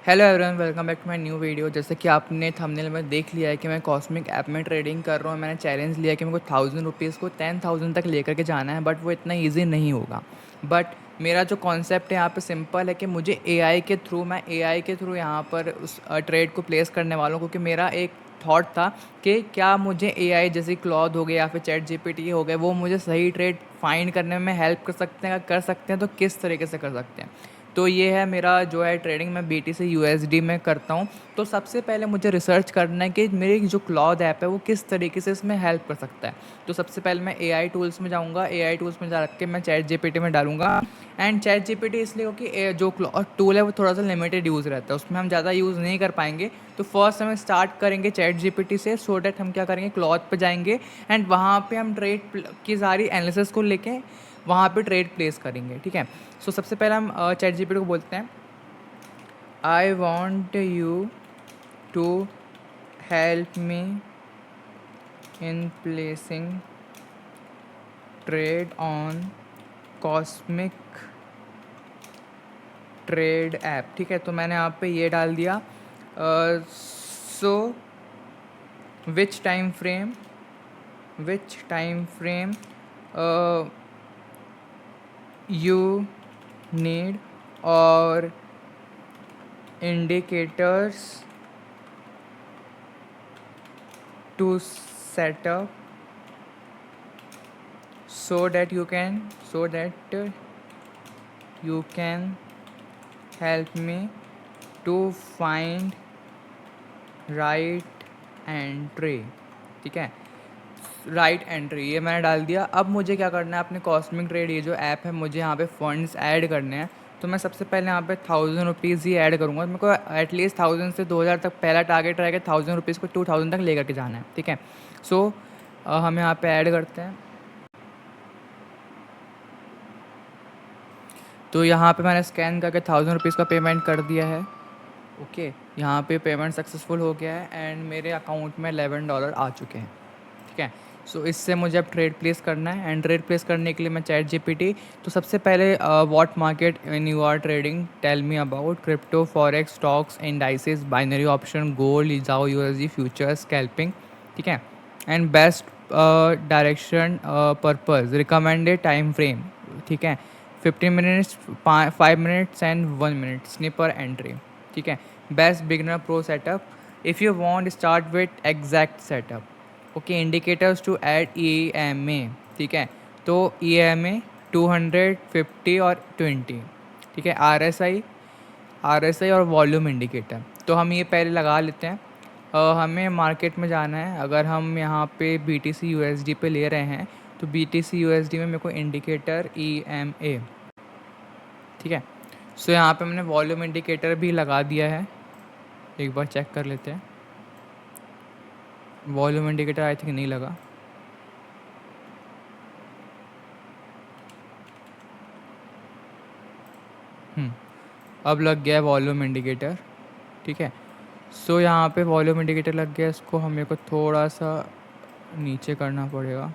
Hello everyone, welcome back to my new video. जैसे कि आपने थंबनेल में देख लिया है कि मैं कॉस्मिक ऐप में ट्रेडिंग कर रहा हूँ। मैंने चैलेंज लिया कि मेरे को 1000 रुपीज़ को 10,000 तक लेकर के जाना है, बट वो इतना इजी नहीं होगा। बट मेरा जो कॉन्सेप्ट है यहाँ पे सिंपल है कि मुझे एआई के थ्रू यहाँ पर उस ट्रेड को प्लेस करने वाला हूँ, क्योंकि मेरा एक थॉट था कि क्या मुझे एआई जैसे क्लॉद हो गया या फिर चैट जीपीटी हो गए, वो मुझे सही ट्रेड फाइंड करने में हेल्प कर सकते हैं। अगर कर सकते हैं तो किस तरीके से कर सकते हैं। तो ये है मेरा जो है ट्रेडिंग, मैं बीटीसी यूएसडी में करता हूँ। तो सबसे पहले मुझे रिसर्च करना है कि मेरी जो क्लॉद ऐप है वो किस तरीके से इसमें हेल्प कर सकता है। तो सबसे पहले मैं एआई टूल्स में जाऊँगा। एआई टूल्स में जा रख के मैं चैट जीपीटी में डालूंगा। एंड चैट जीपीटी इसलिए हो कि जो टूल है वो थोड़ा सा लिमिटेड यूज़ रहता है, उसमें हम ज़्यादा यूज़ नहीं कर पाएंगे। तो फर्स्ट हमें स्टार्ट करेंगे चैट जीपीटी से, सो डैट हम क्या करेंगे, क्लॉथ पे जाएंगे एंड वहाँ पे हम ट्रेड की सारी एनालिसिस को लेके वहाँ पे ट्रेड प्लेस करेंगे। ठीक है। सो सबसे पहले हम चैट जीपीटी को बोलते हैं, I want you to help me in placing trade on cosmic trade app. ठीक है, तो मैंने यहाँ पे ये डाल दिया। So which time frame you need और indicators to set up so that you can help me to find right entry। ठीक है, राइट एंट्री ये मैंने डाल दिया। अब मुझे क्या करना है, अपने कॉस्मिक ट्रेड ये जो ऐप है, मुझे यहाँ पे फंड्स ऐड करने हैं। तो मैं सबसे पहले यहाँ पे 1000 रुपीज़ ही ऐड करूँगा। मेरे को एटलीस्ट 1000 से 2000 तक पहला टारगेट रहेगा, 1000 रुपीज़ को 2000 तक लेकर के जाना है। ठीक है। सो हम यहाँ पे ऐड करते हैं। तो यहाँ पे मैंने स्कैन करके 1000 रुपीज़ का पेमेंट कर दिया है। ओके, यहाँ पे पेमेंट सक्सेसफुल हो गया है एंड मेरे अकाउंट में $11 आ चुके हैं। ठीक है। सो इससे मुझे अब ट्रेड प्लेस करना है एंड ट्रेड प्लेस करने के लिए मैं चैट जीपीटी, तो सबसे पहले what market in you are trading, tell me about crypto, forex, stocks, indices, binary option, gold, XAU USD, futures, scalping. ठीक है। And best direction purpose, recommended time frame. ठीक है, 15 minutes, 5 minutes and 1 minute, sniper entry. ठीक है। Best beginner pro setup, if you want start with exact setup. Okay, indicators to add E M A. ठीक है, तो ई M ए 250 और 20। ठीक है, आर एस आई और वॉल्यूम इंडिकेटर तो हम ये पहले लगा लेते हैं। हमें मार्केट में जाना है। अगर हम यहाँ पे B T C U S D पे ले रहे हैं तो B T C U S D में मेरे को इंडिकेटर ई एम ए। ठीक है। सो यहाँ पे हमने वॉल्यूम इंडिकेटर भी लगा दिया है। एक बार चेक कर लेते हैं। वॉल्यूम इंडिकेटर आई थिंक नहीं लगा। अब लग गया है वॉल्यूम इंडिकेटर। ठीक है। सो यहाँ पे वॉल्यूम इंडिकेटर लग गया, इसको हमें को थोड़ा सा नीचे करना पड़ेगा।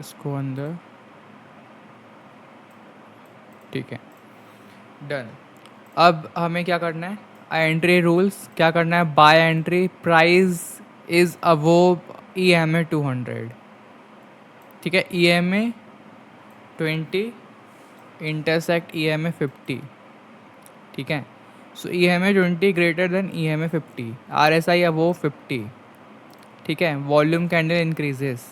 इसको अंदर, ठीक है, डन। अब हमें क्या करना है, एंट्री रूल्स क्या करना है, buy entry price is above E M A 200। ठीक है, E M A 20 intersect E M A 50। ठीक है। So E M A 20 greater than E M A 50, R S I above 50। ठीक है, volume candle increases,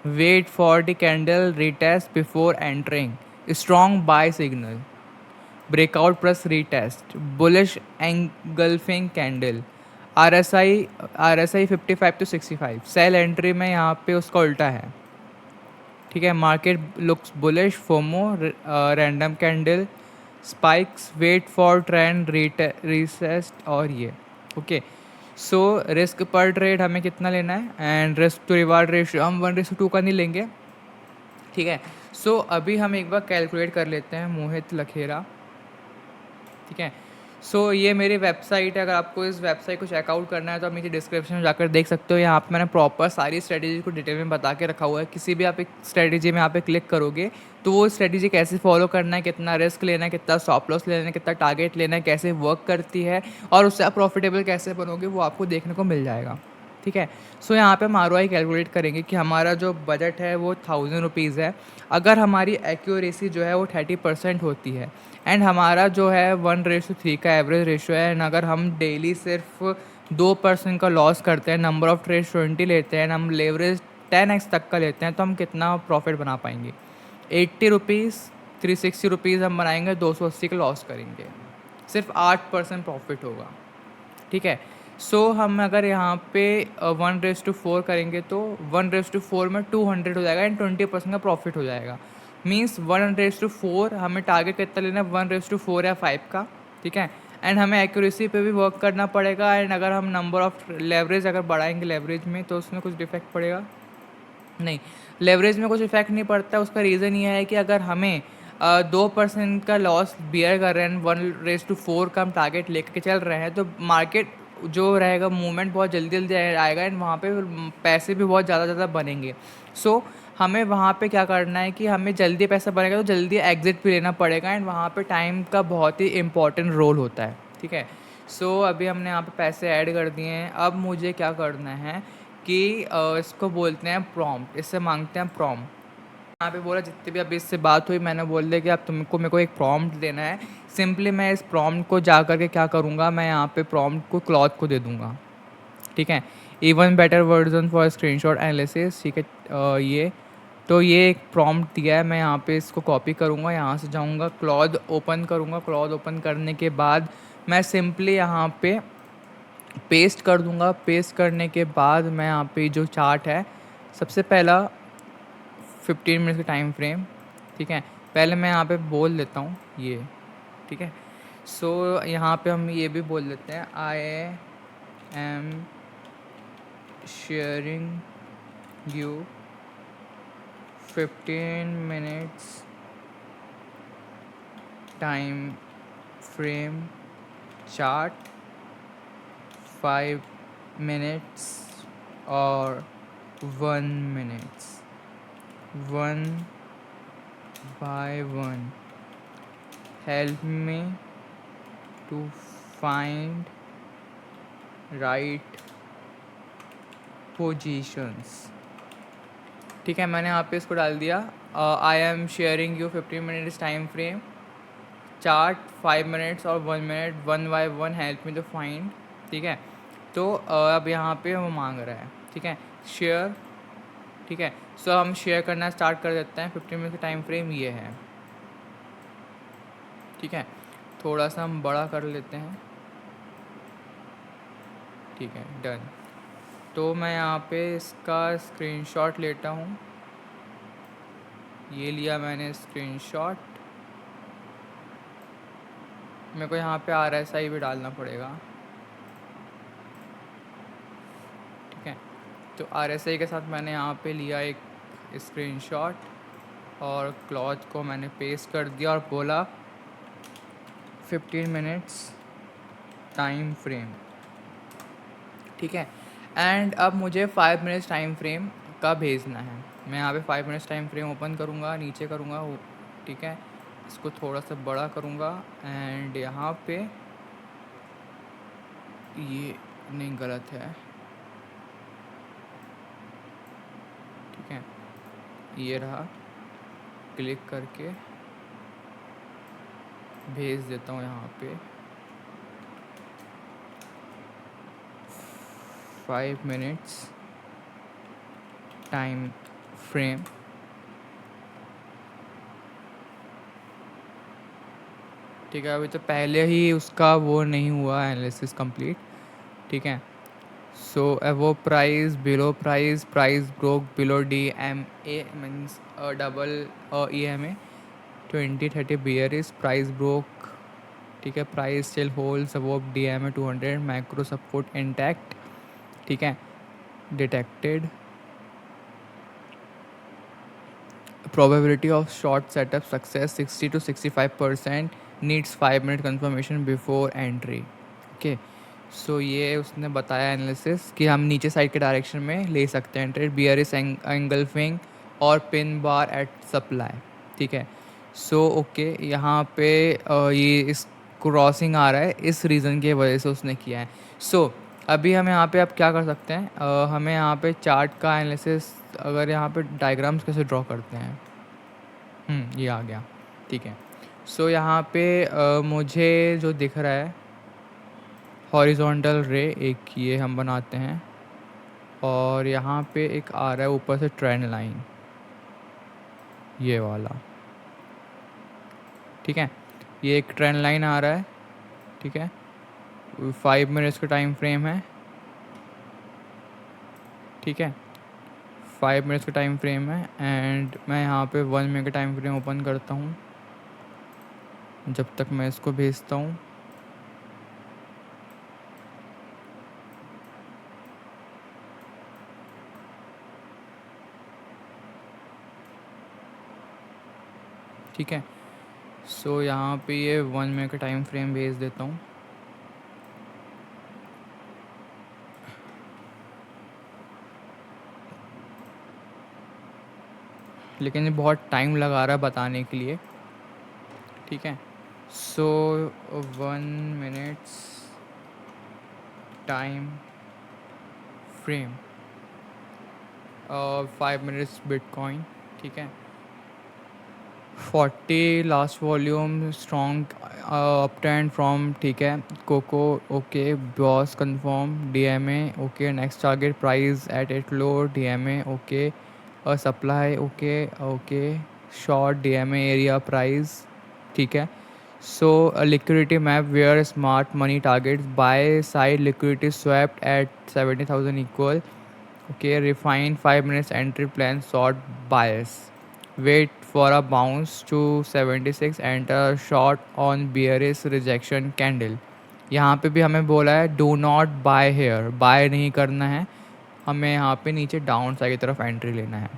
wait for the candle retest before entering, strong buy signal, breakout plus retest, bullish engulfing candle, R S I 55 to 65, cell entry में यहाँ पे उसका उल्टा है। ठीक है, market looks bullish, FOMO, random candle, spikes, wait for trend retest और ये। ओके। सो रिस्क पर ट्रेड हमें कितना लेना है, and risk to reward ratio हम 1:2 का नहीं लेंगे, ठीक है। सो अभी हम एक बार कैलकुलेट कर लेते हैं, मोहित लखेरा, ठीक है। सो ये मेरी वेबसाइट है, अगर आपको इस वेबसाइट को चेकआउट करना है तो आप नीचे डिस्क्रिप्शन में जाकर देख सकते हो। यहाँ पे मैंने प्रॉपर सारी स्ट्रेटेजी को डिटेल में बता के रखा हुआ है। किसी भी आप एक स्ट्रेटेजी में यहाँ पे क्लिक करोगे तो वो स्ट्रेटेजी कैसे फॉलो करना है, कितना रिस्क लेना है, कितना स्टॉप लॉस लेना है, कितना टारगेट लेना है, कैसे वर्क करती है और उससे आप प्रॉफिटेबल कैसे बनोगे, वो आपको देखने को मिल जाएगा, ठीक है। सो यहाँ पे हम ROI कैलकुलेट करेंगे कि हमारा जो बजट है वो 1000 रुपीज़ है। अगर हमारी एक्यूरेसी जो है वो 30% होती है एंड हमारा जो है 1:3 का एवरेज रेशियो है, एंड अगर हम डेली सिर्फ 2% का लॉस करते हैं, नंबर ऑफ ट्रेड्स 20 लेते हैं, हम लेवरेज 10x तक का लेते हैं, तो हम कितना प्रॉफिट बना पाएंगे? 80 रुपीज़, 360 रुपीज़ हम बनाएंगे, 280 का लॉस करेंगे, सिर्फ 8% प्रॉफिट होगा, ठीक है। सो हम अगर यहाँ पे 1:4 करेंगे तो 1:4 में 200 हो जाएगा एंड 20% का प्रॉफिट हो जाएगा। मीन्स 1:4 हमें टारगेट कितना लेना है, 1:4 या 5 का, ठीक है। एंड हमें एक्यूरेसी पे भी वर्क करना पड़ेगा, एंड अगर हम नंबर ऑफ लेवरेज अगर बढ़ाएंगे लेवरेज में तो उसमें कुछ डिफेक्ट पड़ेगा? नहीं, लेवरेज में कुछ इफेक्ट नहीं पड़ता। उसका रीज़न ये है कि अगर हमें 2% का लॉस बियर कर रहे हैं, 1:4 का हम टारगेट लेके चल रहे हैं, तो मार्केट जो रहेगा मूवमेंट बहुत जल्दी जल्दी आएगा एंड वहाँ पे पैसे भी बहुत ज़्यादा ज़्यादा बनेंगे। सो हमें वहाँ पे क्या करना है कि हमें जल्दी पैसा बनेगा तो जल्दी एग्जिट भी लेना पड़ेगा, एंड वहाँ पे टाइम का बहुत ही इंपॉर्टेंट रोल होता है, ठीक है। सो अभी हमने यहाँ पे पैसे ऐड कर दिए हैं। अब मुझे क्या करना है कि इसको बोलते हैं प्रॉम्प्ट, इससे मांगते हैं प्रॉम्प्ट। यहाँ पे बोला जितनी भी अभी इससे बात हुई मैंने बोल दिया कि अब तुमको मेरे को एक प्रॉम्प्ट देना है। सिंपली मैं इस प्रॉम्प्ट को जा कर के क्या करूँगा, मैं यहाँ पे प्रॉम्प्ट को क्लॉथ को दे दूँगा, ठीक है। Even better version for screenshot analysis, ठीक है। ये तो ये एक प्रॉम्प्ट दिया है, मैं यहाँ पे इसको कॉपी करूँगा, यहाँ से जाऊँगा क्लॉथ ओपन करूँगा। क्लॉथ ओपन करने के बाद मैं सिंपली यहाँ पे पेस्ट कर दूँगा। पेस्ट करने के बाद मैं यहाँ पे जो चार्ट है, सबसे पहला 15 मिनट का टाइम फ्रेम, ठीक है। पहले मैं यहाँ पे बोल देता हूँ ये, ठीक है। सो यहाँ पे हम ये भी बोल देते हैं, आई am sharing you 15 minutes time frame chart, 5 minutes और 1 minutes, 1 by 1, help me to find right positions, ठीक है। मैंने यहाँ पे इसको डाल दिया, I am sharing you 15 minutes time frame chart, 5 minutes और 1 minute, 1 by 1 help me to find, ठीक है। तो अब यहाँ पे वो मांग रहा है, ठीक है, शेयर, ठीक है। सो हम शेयर करना स्टार्ट कर देते हैं। 15 मिनट का टाइम फ्रेम ये है, ठीक है। थोड़ा सा हम बड़ा कर लेते हैं, ठीक है, डन। तो मैं यहाँ पे इसका स्क्रीनशॉट लेता हूँ, ये लिया मैंने स्क्रीनशॉट। मेरे को यहाँ पे RSI भी डालना पड़ेगा, ठीक है। तो RSI के साथ मैंने यहाँ पे लिया एक स्क्रीनशॉट और क्लॉथ को मैंने पेस्ट कर दिया और बोला 15 मिनट्स टाइम फ्रेम, ठीक है। एंड अब मुझे 5 मिनट्स टाइम फ्रेम का भेजना है। मैं यहाँ पे 5 मिनट्स टाइम फ्रेम ओपन करूँगा, नीचे करूँगा, ठीक है। इसको थोड़ा सा बड़ा करूँगा एंड यहाँ पे ये नहीं, गलत है, ठीक है। ये रहा, क्लिक करके भेज देता हूँ यहाँ पे 5 मिनट्स टाइम फ्रेम, ठीक है। अभी तो पहले ही उसका वो नहीं हुआ एनालिसिस कंप्लीट, ठीक है। सो वो price below price broke below DMA means double EMA 20-30 bearish price broke, ठीक है। Price still holds above DMA 200, macro support intact, ठीक है, detected, probability of short setup success 60 to 65%, needs 5 minute confirmation before entry. Okay, so ये उसने बताया analysis कि हम नीचे साइड के डायरेक्शन में ले सकते हैं ट्रेड, बियरिश एंगल्फिंग और पिन बार एट सप्लाई. ठीक है, सो ओके यहाँ पे ये इस क्रॉसिंग आ रहा है, इस रीज़न की वजह से उसने किया है. सो अभी हम यहाँ पे अब क्या कर सकते हैं, हमें यहाँ पे चार्ट का एनालिसिस, अगर यहाँ पे डायग्राम्स कैसे ड्रॉ करते हैं. ये आ गया. ठीक है, सो यहाँ पे मुझे जो दिख रहा है हॉरिजॉन्टल रे, एक ये हम बनाते हैं, और यहाँ पे एक आ रहा है ऊपर से ट्रेंड लाइन, ये वाला. ठीक है, ये एक ट्रेंड लाइन आ रहा है. ठीक है, 5 मिनट्स का टाइम फ्रेम है. ठीक है, 5 मिनट्स का टाइम फ्रेम है, एंड मैं यहाँ पे 1 मिनट का टाइम फ्रेम ओपन करता हूँ जब तक मैं इसको भेजता हूँ. ठीक है, सो यहाँ पे ये 1 मिनट का टाइम फ्रेम भेज देता हूँ. लेकिन ये बहुत टाइम लगा रहा है बताने के लिए. ठीक है, so 1 minutes time frame, 5 minutes bitcoin. ठीक है, 40 last volume strong up trend from. ठीक है, coco okay, boss confirm, DMA okay, next target price at it low, DMA okay, supply okay okay, short DMA area price. ठीक है, so liquidity map where smart money targets, buy side liquidity swapped at 70,000 equal. Okay, refine 5 minutes entry plan, short bias, wait for a bounce to 76, enter short on bearish rejection candle. यहाँ पे भी हमें बोला है do not buy here, buy नहीं करना है हमें, यहाँ पे नीचे डाउन साइड की तरफ एंट्री लेना है.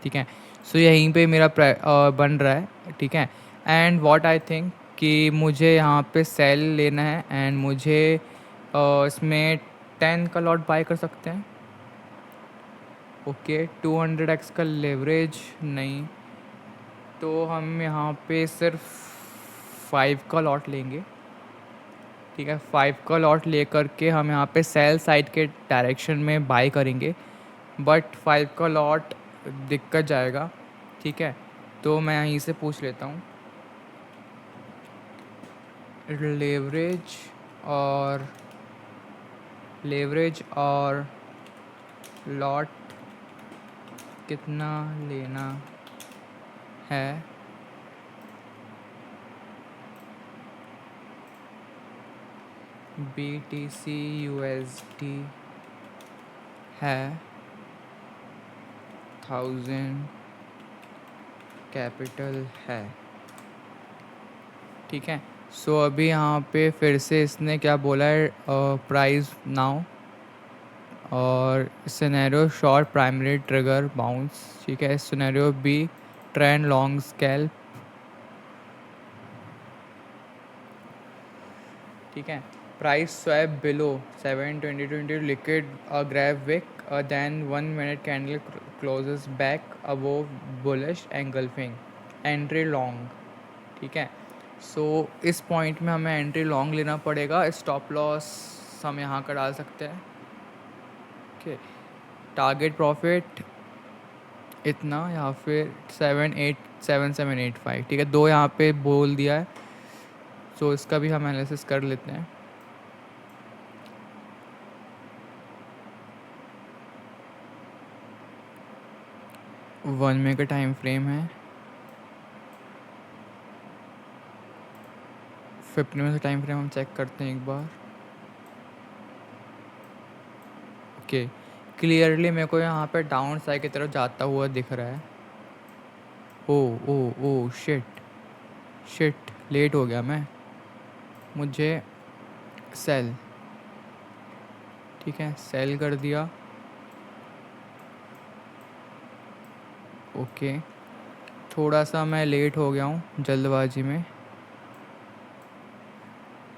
ठीक है, सो यहीं पे मेरा बन रहा है. ठीक है, एंड व्हाट आई थिंक कि मुझे यहाँ पे सेल लेना है, एंड मुझे इसमें 10 का लॉट बाय कर सकते हैं. ओके, 200x का लेवरेज नहीं, तो हम यहाँ पे सिर्फ 5 का लॉट लेंगे. ठीक है, 5 का लॉट ले करके हम यहाँ पे सेल साइड के डायरेक्शन में बाय करेंगे, बट 5 का लॉट दिक्कत जाएगा. ठीक है, तो मैं यहीं से पूछ लेता हूँ लेवरेज और लॉट कितना लेना है. BTC USD है 1000, कैपिटल है. ठीक है, सो अभी यहाँ पे फिर से इसने क्या बोला है, प्राइस नाउ और scenario short primary trigger bounce. ठीक है, scenario B trend long scalp. ठीक है, price swap below 720 liquid grab wick, then 1 minute candle closes back above bullish engulfing, entry long. ठीक है, सो इस पॉइंट में हमें एंट्री लॉन्ग लेना पड़ेगा. स्टॉप लॉस हम यहाँ का डाल सकते हैं. ओके, टारगेट प्रॉफिट इतना, या फिर 7785. ठीक है, दो यहाँ पे बोल दिया है, सो इसका भी हम एनालिसिस कर लेते हैं. वन मिनट का टाइम फ्रेम है, 15 मिनट का टाइम फ्रेम हम चेक करते हैं एक बार. ओके, क्लियरली मेरे को यहाँ पे डाउन साइड की तरफ जाता हुआ दिख रहा है. ओ ओ ओ शिट शिट, लेट हो गया मैं, मुझे सेल. ठीक है, सेल कर दिया. ओके, थोड़ा सा मैं लेट हो गया हूँ जल्दबाजी में,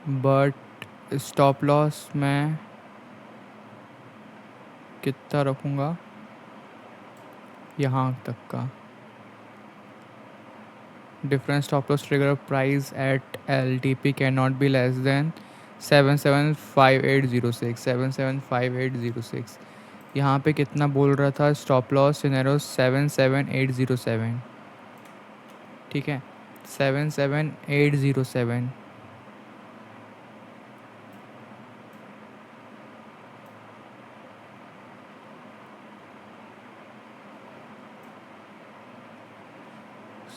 बट स्टॉप लॉस मैं कितना रखूँगा, यहाँ तक का। Different stop loss trigger price at LTP cannot be less than 775806 775806। यहाँ पे कितना बोल रहा था स्टॉप लॉस सिनेरियो 77807, ठीक है 77807।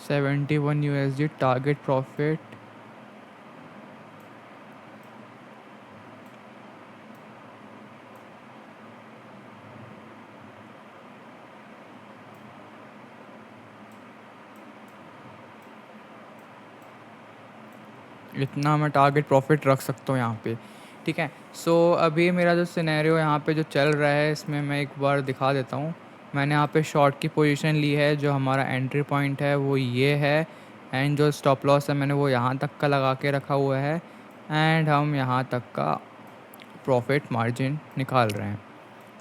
$71 टारगेट प्रॉफिट। इतना मैं टारगेट प्रॉफिट रख सकता हूँ यहाँ पे, ठीक है। सो अभी मेरा जो सिनेरियो यहाँ पे जो चल रहा है इसमें मैं एक बार दिखा देता हूँ। मैंने यहाँ पे शॉर्ट की पोजीशन ली है, जो हमारा एंट्री पॉइंट है वो ये है, एंड जो स्टॉप लॉस है मैंने वो यहाँ तक का लगा के रखा हुआ है, एंड हम यहाँ तक का प्रॉफिट मार्जिन निकाल रहे हैं,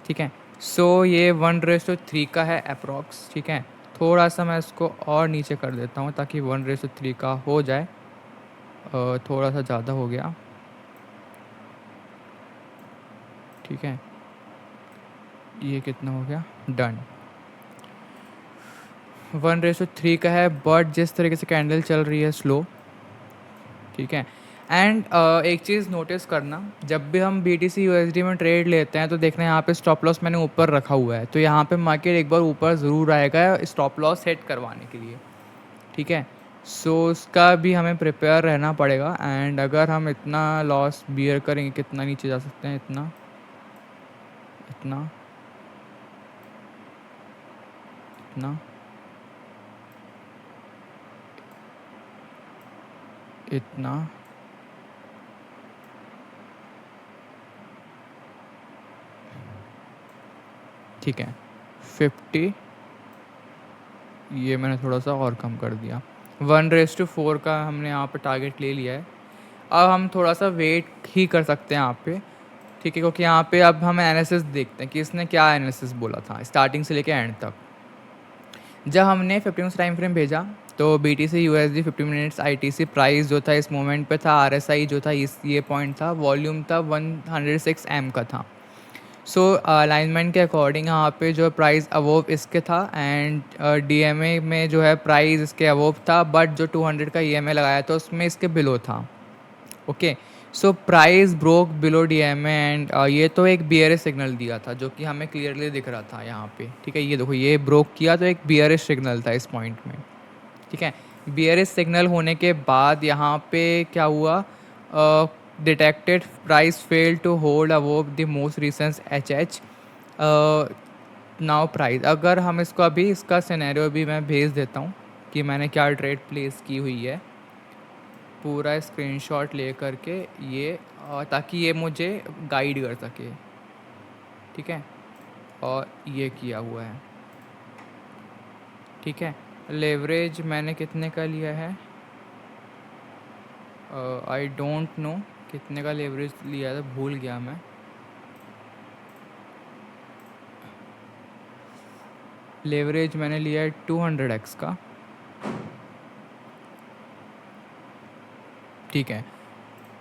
ठीक है। सो ये 1:3 का है अप्रॉक्स, ठीक है। थोड़ा सा मैं इसको और नीचे कर देता हूँ ताकि 1:3 का हो जाए, थोड़ा सा ज़्यादा हो गया, ठीक है। ये कितना हो गया, डन। 1:3 का है, बट जिस तरीके से कैंडल चल रही है स्लो, ठीक है। एंड एक चीज़ नोटिस करना, जब भी हम BTC USD में ट्रेड लेते हैं तो देखना यहाँ पे स्टॉप लॉस मैंने ऊपर रखा हुआ है, तो यहाँ पे मार्केट एक बार ऊपर ज़रूर आएगा स्टॉप लॉस सेट करवाने के लिए, ठीक है। सो उसका भी हमें प्रिपेयर रहना पड़ेगा, एंड अगर हम इतना लॉस बियर करेंगे, कितना नीचे जा सकते हैं, इतना इतना इतना इतना, ठीक है 50, ये मैंने थोड़ा सा और कम कर दिया। 1:4 का हमने यहाँ पे टारगेट ले लिया है। अब हम थोड़ा सा वेट ही कर सकते हैं यहाँ पे, ठीक है, क्योंकि यहाँ पे अब हम एनालिसिस देखते हैं कि इसने क्या एनालिसिस बोला था स्टार्टिंग से लेके एंड तक। जब हमने 15 मिनट्स टाइम फ्रेम भेजा तो BTC USD 15 minutes ITC price जो था इस मोमेंट पे था, RSI जो था इस ये पॉइंट था, वॉल्यूम था 106 M का था। सो अलाइनमेंट के अकॉर्डिंग यहाँ पे जो प्राइस अवोव इसके था, एंड DMA में जो है प्राइस इसके अवोव था, बट जो 200 का EMA लगाया था उसमें इसके बिलो था, okay. So price broke below DMA, and ये तो एक बियरिश सिग्नल दिया था जो कि हमें क्लियरली दिख रहा था यहाँ पे, ठीक है। ये देखो ये ब्रोक किया तो एक बियरिश सिग्नल था इस पॉइंट में, ठीक है। बियरिश सिग्नल होने के बाद यहाँ पे क्या हुआ, detected price fail to hold above the most recent HH now price. अगर हम इसको अभी इसका सिनेरियो भी मैं भेज देता हूँ कि मैंने क्या ट्रेड प्लेस की हुई है, पूरा स्क्रीनशॉट ले करके ये, ताकि ये मुझे गाइड कर सके, ठीक है। और ये किया हुआ है, ठीक है। लेवरेज मैंने कितने का लिया है, आई डोंट नो कितने का लेवरेज लिया था, भूल गया मैं। लेवरेज मैंने लिया है 200x का, ठीक है।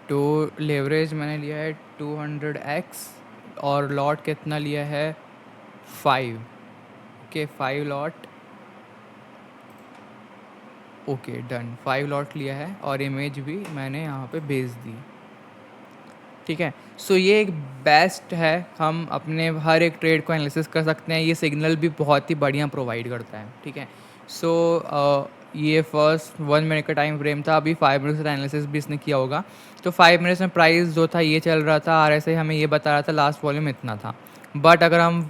तो लेवरेज मैंने लिया है 200x, और लॉट कितना लिया है 5, okay 5 lot, okay done 5 lot लिया है, और इमेज भी मैंने यहाँ पे भेज दी, ठीक है। सो ये एक बेस्ट है, हम अपने हर एक ट्रेड को एनालिसिस कर सकते हैं, ये सिग्नल भी बहुत ही बढ़िया प्रोवाइड करता है, ठीक है। सो ये फर्स्ट 1 मिनट का टाइम फ्रेम था, अभी 5 मिनट्स का एनालिसिस भी इसने किया होगा। तो 5 मिनट्स में प्राइस जो था ये चल रहा था, RSI हमें ये बता रहा था लास्ट वॉल्यूम इतना था, बट अगर हम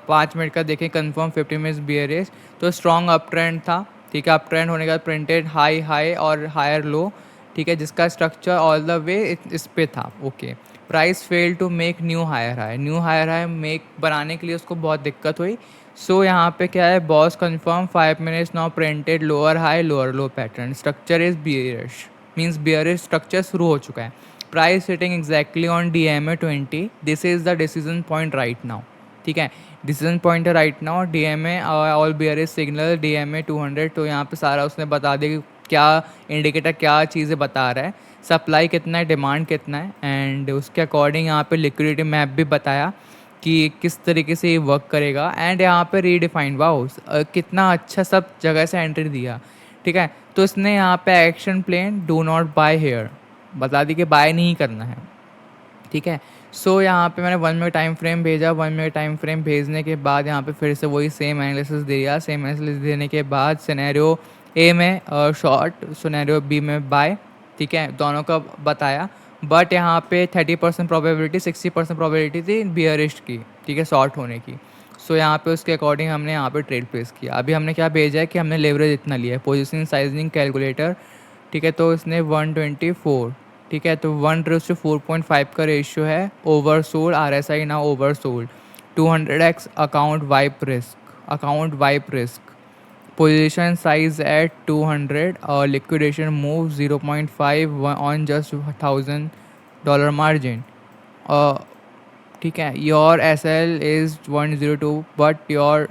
5 मिनट का देखें कंफर्म 50 मिनट्स बियरिश, तो स्ट्रॉन्ग अप ट्रेंड था, ठीक है। अप ट्रेंड होने के बाद प्रिंटेड हाई हाई और हायर लो, ठीक है, जिसका स्ट्रक्चर ऑल द वे इस पे था, okay. Price fail to make new higher high, new higher high make बनाने के लिए उसको बहुत दिक्कत हुई, सो यहाँ पे क्या है, boss confirm 5 minutes now printed lower low pattern, structure is bearish, means bearish structure शुरू हो चुका है। Price sitting exactly on DMA 20, this is the decision point right now. ठीक है, डिसीजन पॉइंट है right now, DMA all bearish signal DMA 200। तो यहाँ पे सारा उसने बता दिया कि क्या इंडिकेटर क्या चीज़ें बता रहा है, सप्लाई कितना है, डिमांड कितना है, एंड उसके अकॉर्डिंग यहाँ पे लिक्विडिटी मैप भी बताया कि किस तरीके से ये वर्क करेगा। एंड यहाँ पे रीडिफाइंड, वाओ कितना अच्छा सब जगह से एंट्री दिया। ठीक है, तो इसने यहाँ पे action plan do not buy here बता दी कि बाय नहीं करना है। ठीक है, सो यहाँ पे मैंने 1 मिनट टाइम फ्रेम भेजा, 1 मिनट टाइम फ्रेम भेजने के बाद यहाँ पे फिर से वही सेम एनालिसिस दिया, सेम एनालिसिस देने के बाद सिनेरियो ए में शॉर्ट, सिनेरियो बी में बाय। ठीक है, दोनों का बताया, बट यहाँ पे 30% प्रोबेबिलिटी 60% प्रोबेबिलिटी थी बियरिश की, ठीक है, शॉर्ट होने की। सो यहाँ पे उसके अकॉर्डिंग हमने यहाँ पे ट्रेड प्लेस किया। अभी हमने क्या भेजा है कि हमने लेवरेज इतना लिया है, पोजीशन साइजिंग कैलकुलेटर। ठीक है, तो इसने 124, ठीक है, तो 1:4.5 का रेशियो है, ओवर सोल्ड, RSI ना oversold, 200x account wipe risk, position size at 200 और liquidation move 0.5 on just $1000 margin. ठीक है, your SL is 102 but your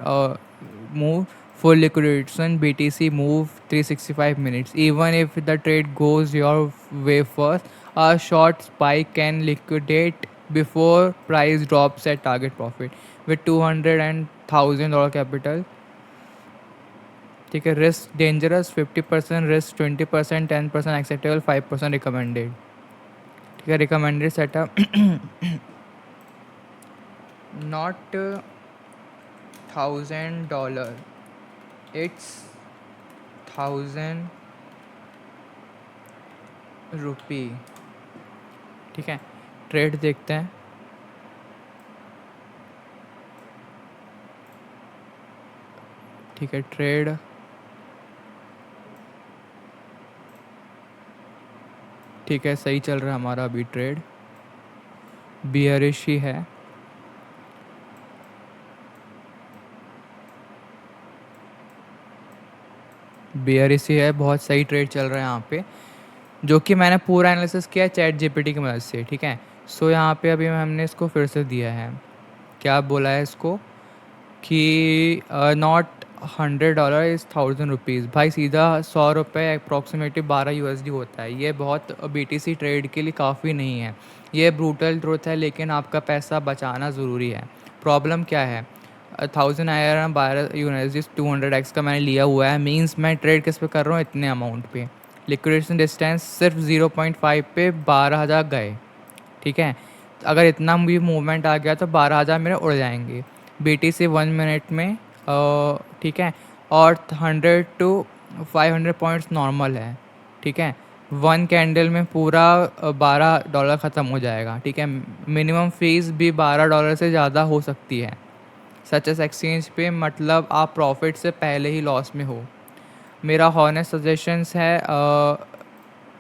move full liquidation BTC move 365 minutes. Even if the trade goes your way first, a short spike can liquidate before price drops at target profit with 200 and $1000 capital. ठीक है, risk dangerous 50% risk, 20% 10% acceptable, 5% recommended. ठीक है, recommended setup not $1000, it's ₹1000। ठीक है, trade देखते हैं। ठीक है, ट्रेड ठीक है, सही चल रहा है हमारा अभी ट्रेड, बियरिश ही है। बियरिश ही है, बहुत सही ट्रेड चल रहा है यहाँ पे, जो कि मैंने पूरा एनालिसिस किया चैट जीपीटी की मदद से। ठीक है, सो यहाँ पे अभी हमने इसको फिर से दिया है, क्या बोला है इसको कि नॉट $100 इज़ ₹1000। भाई सीधा ₹100 अप्रॉक्सीमेटली 12 USD होता है। ये बहुत BTC ट्रेड के लिए काफ़ी नहीं है, ये ब्रूटल ट्रुथ है, लेकिन आपका पैसा बचाना ज़रूरी है। प्रॉब्लम क्या है, 1000 आया रहा, 12 USD 200x का मैंने लिया हुआ है, मीन्स मैं ट्रेड किस पे कर रहा हूँ, इतने अमाउंट पे। लिक्विडेशन डिस्टेंस सिर्फ 0.5 पे 12,000 गए। ठीक है, अगर इतना भी मूवमेंट आ गया तो 12,000 मेरे उड़ जाएंगे। BTC 1 मिनट में ठीक है, और 100 to 500 पॉइंट्स नॉर्मल है। ठीक है, 1 कैंडल में पूरा $12 ख़त्म हो जाएगा। ठीक है, मिनिमम फीस भी $12 से ज़्यादा हो सकती है सच एस एक्सचेंज पे, मतलब आप प्रॉफिट से पहले ही लॉस में हो। मेरा हॉनेस्ट सजेशंस है,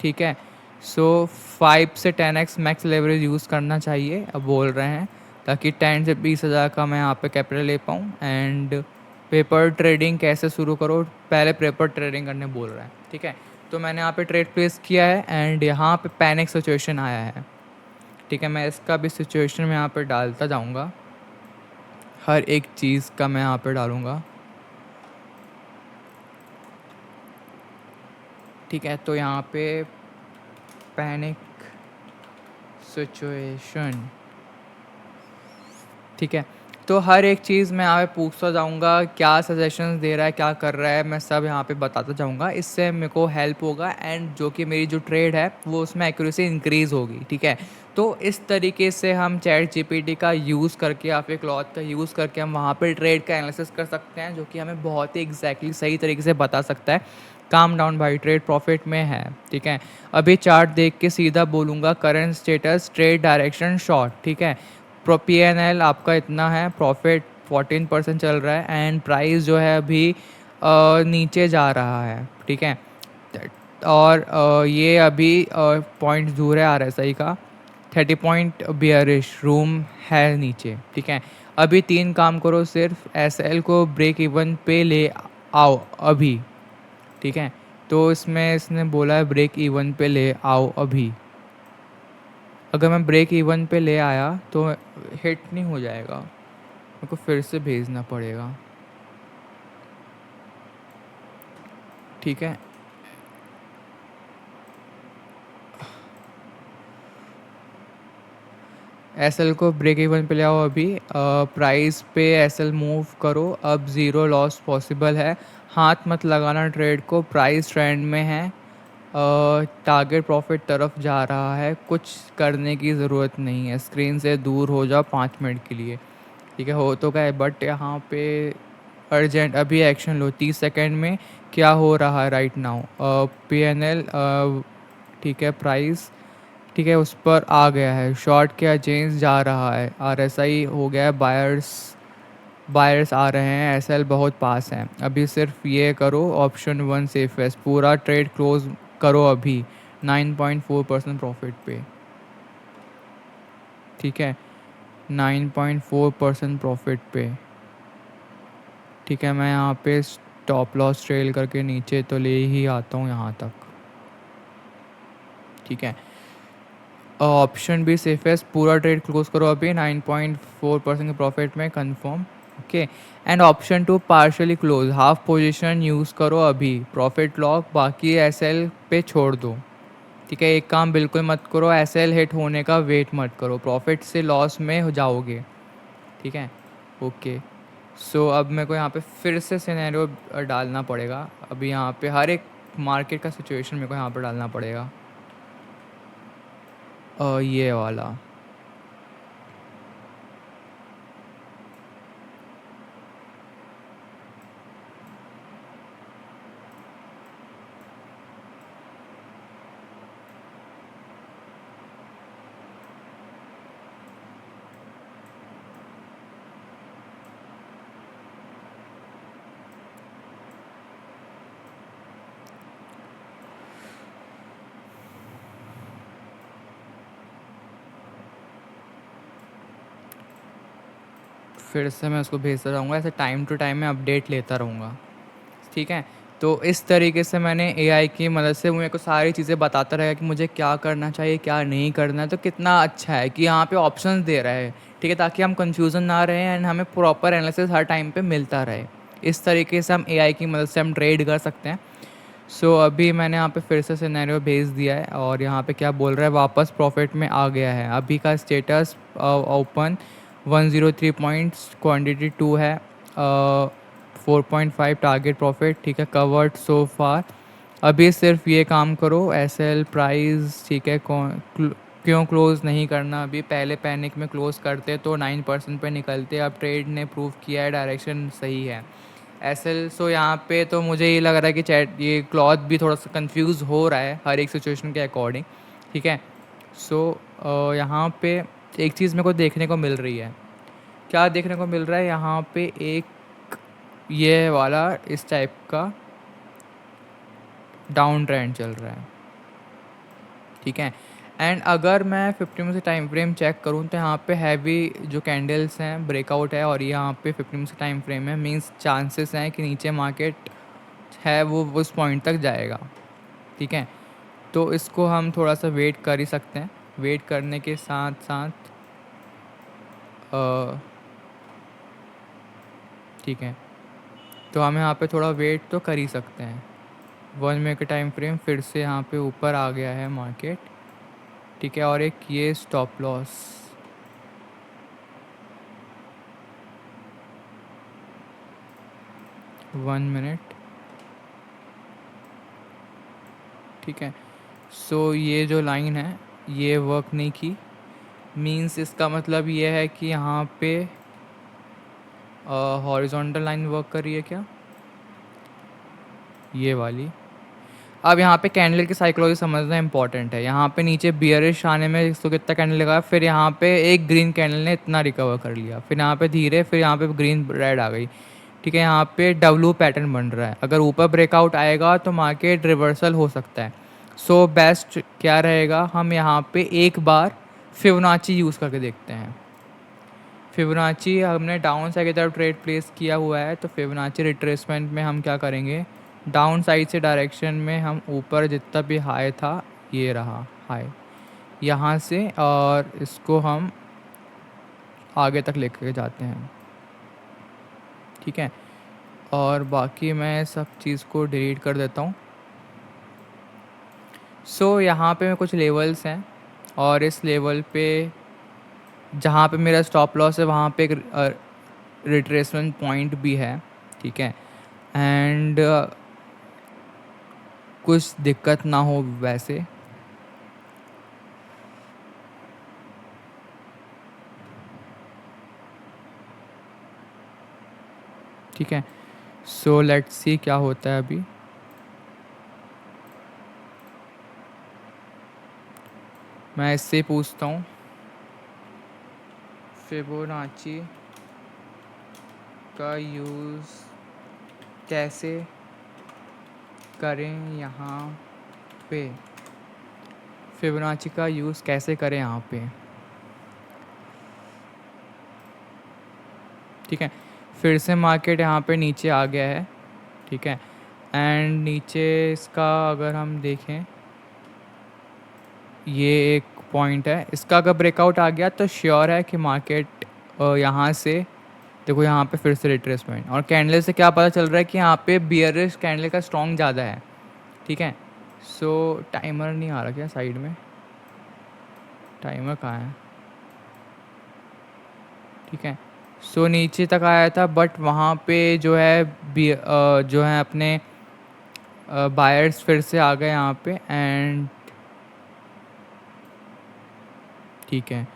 ठीक है, सो 5 से 10x मैक्स लेवरेज यूज़ करना चाहिए, अब बोल रहे हैं, ताकि 10 से 20,000 का मैं यहाँ पे कैपिटल ले पाऊँ। एंड पेपर ट्रेडिंग कैसे शुरू करो, पहले पेपर ट्रेडिंग करने बोल रहा है। ठीक है, तो मैंने यहाँ पे ट्रेड प्लेस किया है एंड यहाँ पे पैनिक सिचुएशन आया है। ठीक है, मैं इसका भी सिचुएशन में यहाँ पे डालता जाऊँगा, हर एक चीज़ का मैं यहाँ पे डालूँगा। ठीक है, तो यहाँ पे पैनिक सिचुएशन, ठीक है, तो हर एक चीज़ मैं यहाँ पे पूछता जाऊँगा, क्या सजेशंस दे रहा है, क्या कर रहा है, मैं सब यहाँ पे बताता जाऊँगा, इससे मेरे को हेल्प होगा एंड जो कि मेरी जो ट्रेड है वो उसमें एक्यूरेसी इंक्रीज़ होगी। ठीक है, तो इस तरीके से हम चैट जीपीटी का यूज़ करके या फिर क्लॉथ का यूज़ करके हम वहाँ पे ट्रेड का एनालिसिस कर सकते हैं, जो कि हमें बहुत ही एग्जैक्टली सही तरीके से बता सकता है। काम डाउन भाई, ट्रेड प्रॉफिट में है। ठीक है, अभी चार्ट देख के सीधा बोलूँगा, current status, trade direction short. ठीक है, PNL आपका इतना है, प्रॉफिट 14% चल रहा है एंड प्राइस जो है अभी नीचे जा रहा है। ठीक है, और ये अभी पॉइंट दूर है RSI का, 30 पॉइंट बियरिश रूम है नीचे। ठीक है, अभी 3 काम करो, सिर्फ एसएल को ब्रेक इवन पे ले आओ अभी, ठीक है। तो इसमें इसने बोला है ब्रेक इवन पे ले आओ अभी। अगर मैं ब्रेक इवन पे ले आया तो हिट नहीं हो जाएगा, मेरे को फिर से भेजना पड़ेगा, ठीक है। एसएल को ब्रेक इवन पे ले आओ अभी, प्राइस पे एसएल मूव करो अब, ज़ीरो लॉस पॉसिबल है, हाथ मत लगाना ट्रेड को, प्राइस ट्रेंड में है, टारगेट प्रॉफिट तरफ जा रहा है, कुछ करने की ज़रूरत नहीं है, स्क्रीन से दूर हो जाओ 5 मिनट के लिए, ठीक है। हो तो गए, बट यहाँ पे अर्जेंट अभी एक्शन लो 30 सेकेंड में। क्या हो रहा है राइट नाउ, पीएनएल, ठीक है, प्राइस, ठीक है, उस पर आ गया है, शॉर्ट के अगेंस्ट जा रहा है, आरएसआई हो गया है, बायर्स बायर्स आ रहे हैं, एसएल बहुत पास है, अभी सिर्फ ये करो, ऑप्शन 1 सेफेस्ट, पूरा ट्रेड क्लोज करो अभी 9.4% प्रॉफिट पे, ठीक है, 9.4% प्रॉफिट पे, ठीक है। मैं यहाँ पे स्टॉप लॉस ट्रेल करके नीचे तो ले ही आता हूँ यहाँ तक, ठीक है। ऑप्शन भी सेफेस्ट, पूरा ट्रेड क्लोज करो अभी 9.4% के प्रॉफिट में, confirm, okay. And option 2 partially close, half position use करो अभी, प्रॉफिट लॉक, बाकी एसएल पे छोड़ दो, ठीक है। एक काम बिल्कुल मत करो, एसएल हिट होने का वेट मत करो, प्रॉफिट से लॉस में हो जाओगे, ठीक है, ओके। सो अब मेरे को यहाँ पे फिर से सिनेरियो डालना पड़ेगा, अभी यहाँ पे हर एक मार्केट का सिचुएशन मेरे को यहाँ पर डालना पड़ेगा, ये वाला, फिर से मैं उसको भेजता रहूँगा, ऐसे टाइम टू टाइम मैं अपडेट लेता रहूँगा, ठीक है। तो इस तरीके से मैंने एआई की मदद से मेरे को सारी चीज़ें बताता रहेगा कि मुझे क्या करना चाहिए, क्या नहीं करना है, तो कितना अच्छा है कि यहाँ पे ऑप्शंस दे रहा है, ठीक है, ताकि हम कंफ्यूजन ना रहे एंड हमें प्रॉपर एनालिसिस हर टाइम पे मिलता रहे। इस तरीके से हम एआई की मदद से हम ट्रेड कर सकते हैं। सो अभी मैंने यहाँ पे फिर से सिनेरियो भेज दिया है और यहाँ पे क्या बोल रहा है, वापस प्रॉफिट में आ गया है, अभी का स्टेटस ओपन 103 पॉइंट्स, क्वांटिटी 2 है, 4.5 टारगेट प्रॉफिट, ठीक है, कवर्ड सो फार। अभी सिर्फ ये काम करो, एसएल प्राइस, ठीक है, क्यों क्लोज़ नहीं करना अभी, पहले पैनिक में क्लोज़ करते तो 9% पे निकलते, अब ट्रेड ने प्रूव किया है डायरेक्शन सही है। एसएल, सो यहाँ पे तो मुझे ये लग रहा है कि चैट ये क्लॉथ भी थोड़ा सा कंफ्यूज हो रहा है हर एक सिचुएशन के अकॉर्डिंग, ठीक है। सो यहाँ पे एक चीज़ मेरे को देखने को मिल रही है, क्या देखने को मिल रहा है यहाँ पे, एक ये वाला इस टाइप का डाउन ट्रेंड चल रहा है, ठीक है। एंड अगर मैं 50 में से टाइम फ्रेम चेक करूँ तो यहाँ पे हैवी जो कैंडल्स हैं ब्रेकआउट है, और यहाँ पे 50 में से टाइम फ्रेम है, मींस चांसेस हैं कि नीचे मार्केट है वो उस पॉइंट तक जाएगा, ठीक है। तो इसको हम थोड़ा सा वेट कर ही सकते हैं, वेट करने के साथ साथ ठीक है, तो हम यहाँ पे थोड़ा वेट तो कर ही सकते हैं। 1 मिनट का टाइम फ्रेम फिर से यहाँ पे ऊपर आ गया है मार्केट, ठीक है, और एक ये स्टॉप लॉस, वन मिनट, ठीक है। सो ये जो लाइन है ये वर्क नहीं की, मींस इसका मतलब ये है कि यहाँ पे हॉरिजॉन्टल लाइन वर्क कर रही है क्या, ये वाली। अब यहाँ पे कैंडल की साइकोलॉजी समझना इंपॉर्टेंट है, यहाँ पे नीचे बियरिश आने में इसको कितना कैंडल लगा, फिर यहाँ पे एक ग्रीन कैंडल ने इतना रिकवर कर लिया, फिर यहाँ पे धीरे, फिर यहाँ पे ग्रीन रेड आ गई, ठीक है। यहाँ पे डब्लू पैटर्न बन रहा है, अगर ऊपर ब्रेकआउट आएगा तो मार्केट रिवर्सल हो सकता है। सो बेस्ट क्या रहेगा, हम यहाँ पे एक बार फिबोनाची यूज़ करके देखते हैं। फिबोनाची हमने डाउन साइड की तरफ ट्रेड प्लेस किया हुआ है, तो फिबोनाची रिट्रेसमेंट में हम क्या करेंगे, डाउन साइड से डायरेक्शन में हम ऊपर जितना भी हाई था, ये रहा हाई, यहाँ से, और इसको हम आगे तक लेकर जाते हैं। ठीक है, और बाकी मैं सब चीज़ को डिलीट कर देता हूँ। सो यहाँ पे कुछ लेवल्स हैं, और इस लेवल पे जहाँ पे मेरा स्टॉप लॉस है वहाँ पे एक रिट्रेसमेंट पॉइंट भी है। ठीक है, एंड कुछ दिक्कत ना हो वैसे। ठीक है, सो लेट्स सी क्या होता है अभी। मैं इससे पूछता हूँ, फिबोनाची का यूज़ कैसे करें यहाँ पे, फिबोनाची का यूज़ कैसे करें यहाँ पे। ठीक है, फिर से मार्केट यहाँ पे नीचे आ गया है। ठीक है, एंड नीचे इसका अगर हम देखें, ये एक पॉइंट है, इसका अगर ब्रेकआउट आ गया तो श्योर है कि मार्केट यहाँ से, देखो यहाँ पे फिर से रिट्रेसमेंट, और कैंडल से क्या पता चल रहा है कि यहाँ पे बियरिश कैंडल का स्ट्रॉन्ग ज़्यादा है। ठीक है, सो टाइमर नहीं आ रहा क्या साइड में, टाइमर कहाँ है। ठीक है, सो नीचे तक आया था, बट वहाँ पे जो है जो है अपने बायर्स फिर से आ गए यहाँ पे, एंड ठीक है,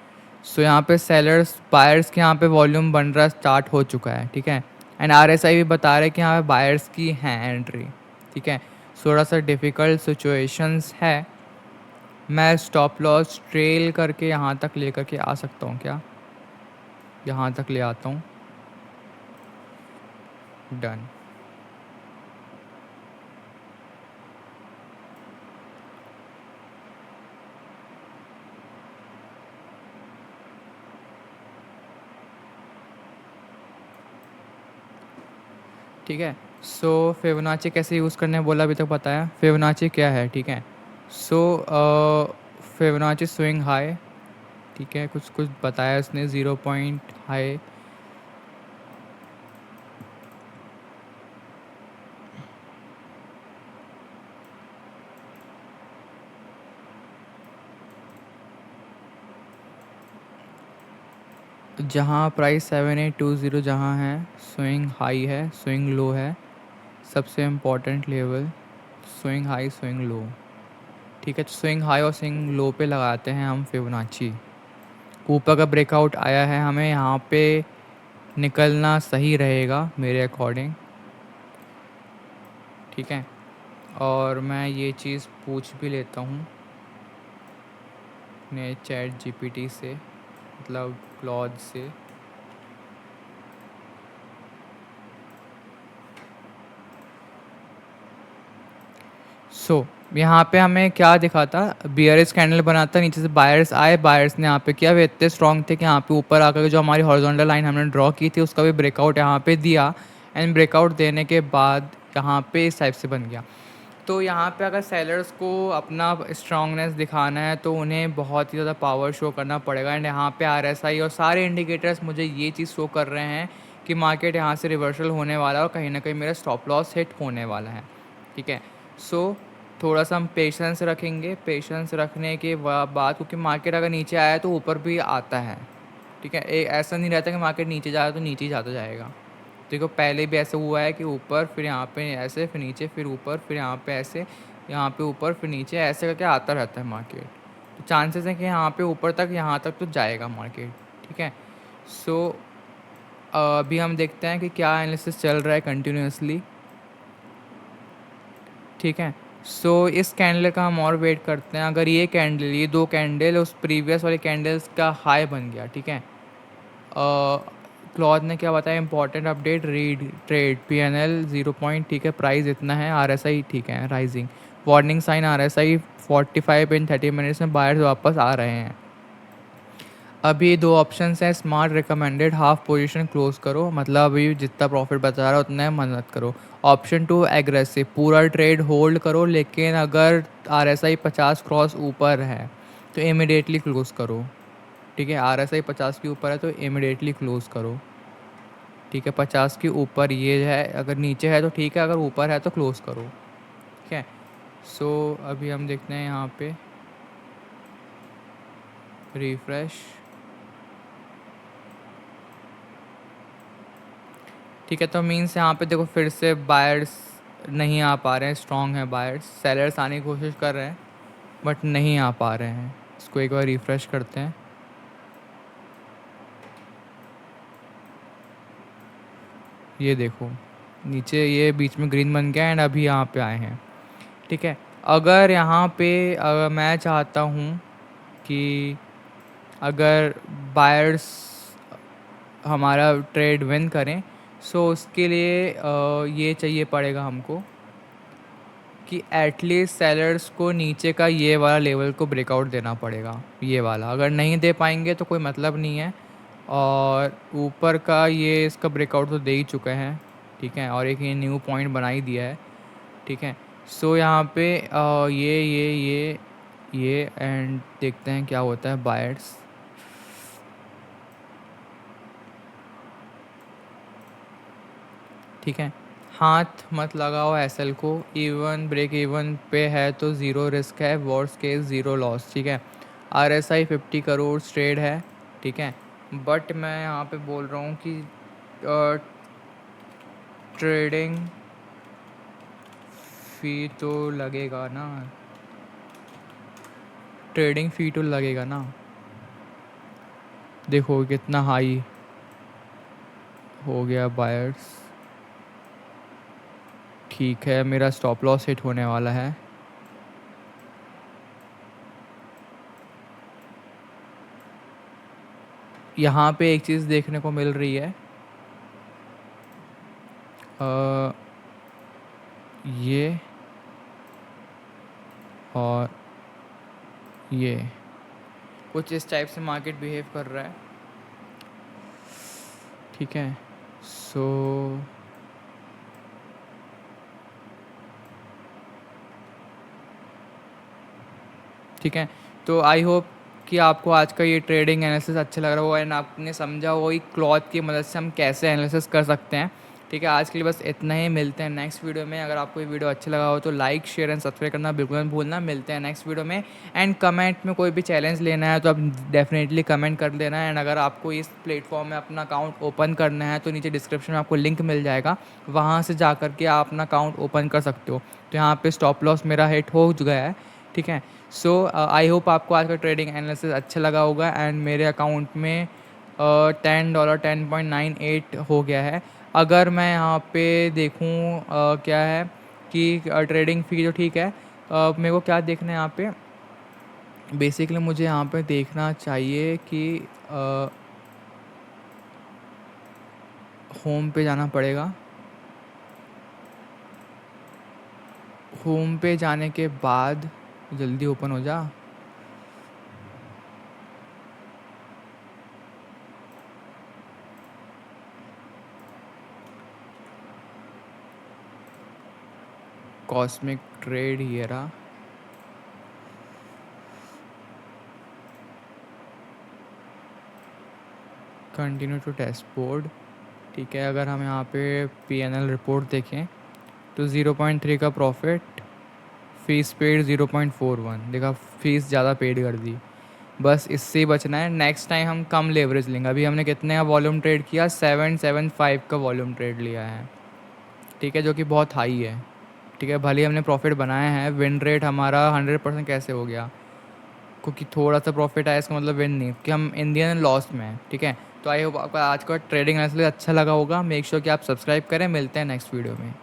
सो यहाँ पे सेलर्स बायर्स के यहाँ पे वॉल्यूम बन रहा स्टार्ट हो चुका है। ठीक है, एंड आरएसआई भी बता रहे हैं कि यहाँ पे बायर्स की हैं एंट्री। ठीक है, थोड़ा सा डिफ़िकल्ट सिचुएशंस है। मैं स्टॉप लॉस ट्रेल करके यहाँ तक लेकर के आ सकता हूँ क्या, यहाँ तक ले आता हूँ, डन। ठीक है, सो फिबोनाची कैसे यूज़ करने बोला अभी तक बताया। फिबोनाची क्या है, ठीक है, सो फिबोनाची स्विंग हाई। ठीक है, कुछ कुछ बताया उसने, 0 पॉइंट हाई, जहाँ प्राइस 7820 जहाँ है, स्विंग हाई है, स्विंग लो है, सबसे important level swing high swing low. ठीक है, तो स्विंग हाई और स्विंग लो पे लगाते हैं हम फिबोनाची। ऊपर का ब्रेकआउट आया है, हमें यहाँ पे निकलना सही रहेगा मेरे अकॉर्डिंग। ठीक है, और मैं ये चीज़ पूछ भी लेता हूँ अपने चैट जीपीटी से, मतलब क्लॉज से। सो यहाँ पे हमें क्या दिखा था, बियरिश कैंडल बना था, नीचे से बायर्स आए, बायर्स ने यहाँ पे किया, वे इतने स्ट्रॉन्ग थे कि यहाँ पे ऊपर आकर जो हमारी हॉरिजॉन्टल लाइन हमने ड्रॉ की थी उसका भी ब्रेकआउट यहाँ पे दिया, एंड ब्रेकआउट देने के बाद यहाँ पे इस टाइप से बन गया। तो यहाँ पे अगर सेलर्स को अपना स्ट्रांगनेस दिखाना है तो उन्हें बहुत ही ज़्यादा पावर शो करना पड़ेगा, एंड यहाँ पे आरएसआई और सारे इंडिकेटर्स मुझे ये चीज़ शो कर रहे हैं कि मार्केट यहाँ से रिवर्सल होने वाला है और कहीं ना कहीं मेरा स्टॉप लॉस हिट होने वाला है। ठीक है, सो थोड़ा सा हम पेशेंस रखेंगे, पेशेंस रखने के बाद, क्योंकि मार्केट अगर नीचे आया तो ऊपर भी आता है। ठीक है, ऐसा नहीं रहता कि मार्केट नीचे जा रहा तो नीचे ही जाता जाएगा। देखो पहले भी ऐसा हुआ है कि ऊपर फिर यहाँ पे ऐसे, फिर नीचे, फिर ऊपर, फिर यहाँ पे ऐसे, यहाँ पे ऊपर, फिर नीचे, ऐसे करके आता रहता है मार्केट। तो चांसेस हैं कि यहाँ पे ऊपर तक, यहाँ तक तो जाएगा मार्केट। ठीक है, सो अभी हम देखते हैं कि क्या एनालिसिस चल रहा है कंटिन्यूसली। ठीक है, सो इस कैंडल का हम और वेट करते हैं। अगर ये कैंडल, ये दो कैंडल उस प्रीवियस वाले कैंडल्स का हाई बन गया, ठीक है, क्लॉथ ने क्या बताया, important update, read trade PNL 0 point. ठीक है, प्राइस इतना है, आरएसआई ठीक है राइजिंग, वार्निंग साइन आरएसआई 45 इन 30 मिनट्स में बायर्स वापस आ रहे हैं। अभी दो ऑप्शंस हैं, smart recommended half position close करो, मतलब अभी जितना प्रॉफिट बचा रहा है उतना मत करो। ऑप्शन टू एग्रेसिव, पूरा ट्रेड होल्ड करो, लेकिन अगर RSI 50 क्रॉस ऊपर है तो इमिडिएटली क्लोज करो। ठीक है, RSI 50 के ऊपर है तो इमिडिएटली क्लोज करो। ठीक है, 50 के ऊपर ये है, अगर नीचे है तो ठीक है, अगर ऊपर है तो क्लोज करो। ठीक है, सो अभी हम देखते हैं यहाँ पे रिफ्रेश। ठीक है, तो मीन्स यहाँ पे देखो फिर से बायर्स नहीं आ पा रहे हैं, स्ट्रॉन्ग है बायर्स, सेलर्स आने की कोशिश कर रहे हैं बट नहीं आ पा रहे हैं। इसको एक बार रिफ़्रेश करते हैं। ये देखो नीचे ये बीच में ग्रीन बन गया एंड अभी यहाँ पे आए हैं। ठीक है, अगर यहाँ पे अगर मैं चाहता हूँ कि अगर बायर्स हमारा ट्रेड विन करें, सो उसके लिए ये चाहिए पड़ेगा हमको कि एटलीस्ट सेलर्स को नीचे का ये वाला लेवल को ब्रेकआउट देना पड़ेगा। ये वाला अगर नहीं दे पाएंगे तो कोई मतलब नहीं है, और ऊपर का ये इसका ब्रेकआउट तो दे ही चुके हैं। ठीक है, और एक ये न्यू पॉइंट बना ही दिया है। ठीक है, सो यहाँ पे ये एंड देखते हैं क्या होता है बायर्स। ठीक है, हाथ मत लगाओ एसएल को, इवन ब्रेक इवन पे है तो ज़ीरो रिस्क है, वर्स्ट केस ज़ीरो लॉस। ठीक है, RSI 50 करोड़ ट्रेड है। ठीक है, बट मैं यहाँ पे बोल रहा हूँ कि ट्रेडिंग फ़ी तो लगेगा ना, ट्रेडिंग फ़ी तो लगेगा ना। देखो कितना हाई हो गया बायर्स। ठीक है, मेरा स्टॉप लॉस हिट होने वाला है। यहाँ पे एक चीज़ देखने को मिल रही है, ये और ये कुछ इस टाइप से मार्केट बिहेव कर रहा है। ठीक है, सो ठीक है, तो आई होप कि आपको आज का ये ट्रेडिंग एनालिसिस अच्छा लग रहा होगा एंड आपने समझा होगा कि क्लॉथ की मदद से हम कैसे एनालिसिस कर सकते हैं। ठीक है, आज के लिए बस इतना ही, मिलते हैं नेक्स्ट वीडियो में। अगर आपको ये वीडियो अच्छा लगा हो तो लाइक शेयर एंड सब्सक्राइब करना बिल्कुल मत भूलना। मिलते हैं नेक्स्ट वीडियो में, एंड कमेंट में कोई भी चैलेंज लेना है तो आप डेफिनेटली कमेंट कर देना। एंड अगर आपको इस प्लेटफॉर्म में अपना अकाउंट ओपन करना है तो नीचे डिस्क्रिप्शन में आपको लिंक मिल जाएगा, वहाँ से जा कर के आप अपना अकाउंट ओपन कर सकते हो। तो यहाँ पे स्टॉप लॉस मेरा हिट हो गया है। ठीक है, सो आई होप आपको आज का ट्रेडिंग एनालिसिस अच्छा लगा होगा एंड मेरे अकाउंट में $10 10.98 हो गया है। अगर मैं यहाँ पे देखूँ क्या है कि ट्रेडिंग फ़ी तो ठीक है, मेरे को क्या देखना है यहाँ पे, बेसिकली मुझे यहाँ पे देखना चाहिए कि होम पे जाना पड़ेगा। होम पे जाने के बाद जल्दी ओपन हो जा। कॉस्मिक ट्रेड ये रहा। Continue to dashboard. ठीक है, अगर हम यहाँ पे PNL रिपोर्ट देखें तो 0.3 का प्रॉफिट, फ़ीस पेड 0.41। देखा, फ़ीस ज़्यादा पेड कर दी, बस इससे ही बचना है। नेक्स्ट टाइम हम कम लेवरेज लेंगे। अभी हमने कितने का वॉल्यूम ट्रेड किया, 775 का वॉल्यूम ट्रेड लिया है। ठीक है, जो कि बहुत हाई है। ठीक है, भले ही हमने प्रॉफिट बनाया है, विन रेट हमारा 100% कैसे हो गया, क्योंकि थोड़ा सा प्रॉफिट आया इसका मतलब विन नहीं, कि हम इंडियन लॉस में हैं। ठीक है, तो आई होप आपका आज का ट्रेडिंग एनालिसिस अच्छा लगा होगा। मेक श्योर कि आप सब्सक्राइब करें। मिलते हैं नेक्स्ट वीडियो में।